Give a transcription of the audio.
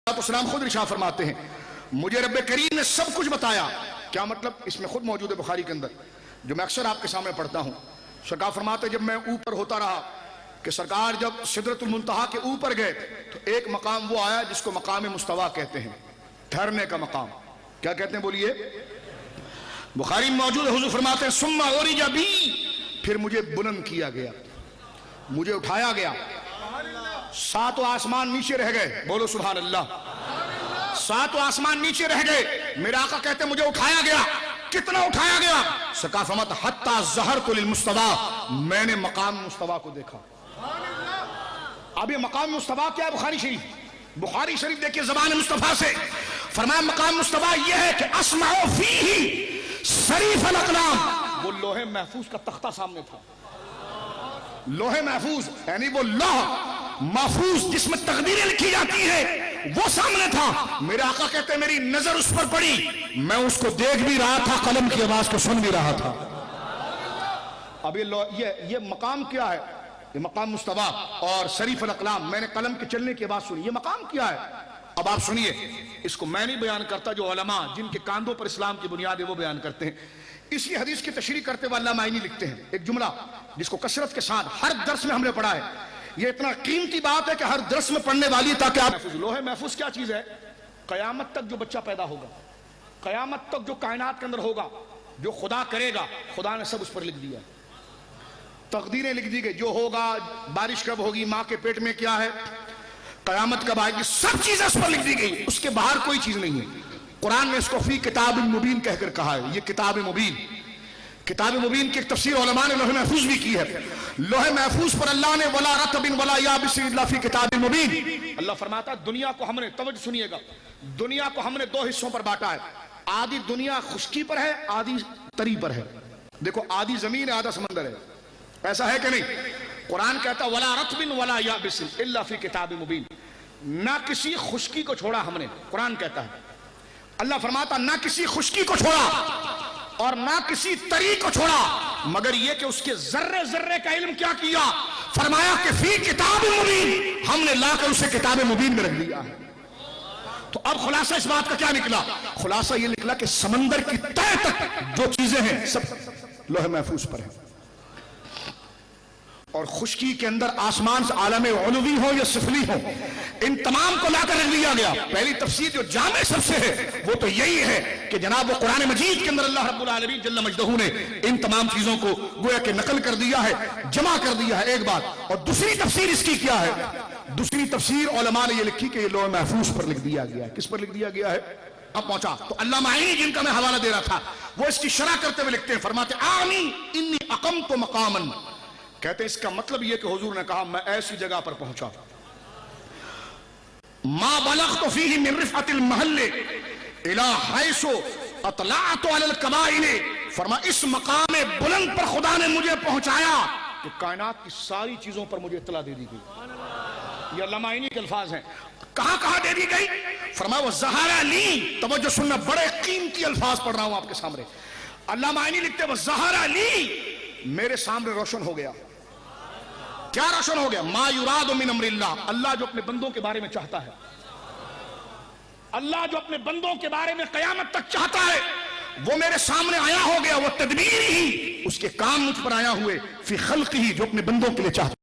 السلام خود ارشاد فرماتے ہیں مجھے رب کریم نے سب کچھ بتایا. کیا مطلب؟ اس میں خود موجود ہے بخاری کے اندر، جو میں اکثر آپ کے سامنے پڑھتا ہوں. سرکار فرماتے ہیں جب میں اوپر ہوتا رہا کہ سرکار جب سدرۃ المنتہا کے اوپر گئے تو ایک مقام وہ آیا جس کو مقام مستویٰ کہتے ہیں، ٹھہرنے کا مقام. کیا کہتے ہیں بولیے؟ بخاری میں موجود ہے. حضور فرماتے ہیں ثم عرج بی، پھر مجھے بلند کیا گیا، مجھے اٹھایا گیا. ساتوں آسمان نیچے رہ گئے. بولو سبحان اللہ. ساتوں آسمان نیچے رہ گئے. میرے آقا کہتے ہیں مجھے اٹھایا گیا. کتنا اٹھایا گیا؟ سرکار فرماتا حتی ظہرت للمستویٰ، میں نے مقام مستویٰ کو دیکھا. اب یہ مقام مستویٰ کیا ہے؟ بخاری شریف. بخاری شریف دیکھیے زبان مصطفیٰ سے فرمایا مقام مستویٰ یہ ہے کہ اسمع فیہ صریف الاقلام. وہ لوح محفوظ کا تختہ سامنے تھا. لوح محفوظ یعنی وہ لوح محفوظ جس میں تقدیریں لکھی جاتی ہیں وہ سامنے تھا. میرے آقا کہتے ہیں میری نظر اس پر پڑی، میں اس کو دیکھ بھی رہا تھا، قلم کی آواز کو سن بھی رہا تھا. اب یہ مقام کیا ہے؟ یہ مقام مستویٰ اور شریف الاقلام. میں نے قلم کے چلنے کی آواز سنی. یہ مقام کیا ہے؟ اب آپ سنیے. اس کو میں نہیں بیان کرتا، جو علماء جن کے کاندھوں پر اسلام کی بنیاد ہے وہ بیان کرتے ہیں. اسی حدیث کی تشریح کرتے ہوئے علامہ عینی لکھتے ہیں ایک جملہ جس کو کثرت کے ساتھ ہر درس میں ہم نے پڑھا ہے. یہ اتنا قیمتی بات ہے کہ ہر درس میں پڑھنے والی تاکہ آپ. لوح محفوظ کیا چیز ہے؟ قیامت تک جو بچہ پیدا ہوگا، قیامت تک جو کائنات کے اندر ہوگا، جو خدا کرے گا، خدا نے سب اس پر لکھ دیا. تقدیریں لکھ دی گئی، جو ہوگا، بارش کب ہوگی، ماں کے پیٹ میں کیا ہے، قیامت کب آئے گی، سب چیزیں اس پر لکھ دی گئی. اس کے باہر کوئی چیز نہیں ہے. قرآن نے اس کو فی کتاب مبین کہہ کر کہا ہے. یہ کتاب مبین، کتاب مبین کی ایک تفسیر علماء نے لوح محفوظ بھی کی ہے. لوح محفوظ پر اللہ نے ولا رطب ولا یابس الا فی کتاب مبین. اللہ فرماتا ہے دنیا کو ہم نے، توجہ سنیے گا، دنیا کو ہم نے دو حصوں پر بانٹا ہے. آدھی دنیا خشکی پر ہے، آدھی تری پر ہے. دیکھو آدھی زمین ہے، آدھا سمندر ہے. ایسا ہے کہ نہیں؟ قرآن کہتا ولا رطب ولا یابس الا فی کتاب مبین. نہ کسی خشکی کو چھوڑا ہم نے، قرآن کہتا ہے. اللہ فرماتا نہ کسی خشکی کو چھوڑا اور نہ کسی تری کو چھوڑا، مگر یہ کہ اس کے ذرے ذرے کا علم کیا کیا؟ فرمایا کہ فی کتاب مبین، ہم نے لا کر اسے کتاب مبین میں رکھ دیا ہے. تو اب خلاصہ اس بات کا کیا نکلا؟ خلاصہ یہ نکلا کہ سمندر کی تہہ تک جو چیزیں ہیں سب لوح محفوظ پر ہیں. اور خشکی کے اندر آسمان سے عالم علوی ہو یا سفلی ہو، ان تمام کو لا کر رکھ دیا گیا. پہلی تفسیر جو جامع سب سے ہے وہ تو یہی ہے کہ جناب وہ قرآن مجید کے اندر اللہ رب العالمین جل مجدہ نے ان تمام چیزوں کو گویا کہ نقل کر دیا ہے، جمع کر دیا ہے. ایک بات. اور دوسری تفسیر اس کی کیا ہے؟ دوسری تفسیر علماء نے یہ لکھی کہ یہ لوح محفوظ پر لکھ دیا گیا ہے. کس پر لکھ دیا گیا ہے؟ اب پہنچا تو علامہ عینی جن کا میں حوالہ دے رہا تھا وہ اس کی شرح کرتے ہوئے لکھتے ہیں، فرماتے آمین انی اقمت مقاما. کہتے ہیں اس کا مطلب یہ کہ حضور نے کہا میں ایسی جگہ پر پہنچا ما بلغت فیہ من رفعت المحل الى حیث اطلعت علی القبائل. فرما اس مقام بلند پر خدا نے مجھے پہنچایا کہ کائنات کی ساری چیزوں پر مجھے اطلاع دے دی گئی. یہ علامہ عینی کے الفاظ ہیں. کہاں کہاں دے دی گئی؟ فرمایا وَظَهَرَ لِي. توجہ سننا، بڑے قیمتی الفاظ پڑھ رہا ہوں آپ کے سامنے. علامہ عینی لکھتے وَظَهَرَ لِي، میرے سامنے روشن ہو گیا. کیا روشن ہو گیا؟ ما یراد من امر اللہ. اللہ جو اپنے بندوں کے بارے میں چاہتا ہے، اللہ جو اپنے بندوں کے بارے میں قیامت تک چاہتا ہے وہ میرے سامنے آیا ہو گیا. وہ تدبیر ہی، اس کے کام مجھ پر آیا ہوئے، فی خلق ہی، جو اپنے بندوں کے لیے چاہتا ہے.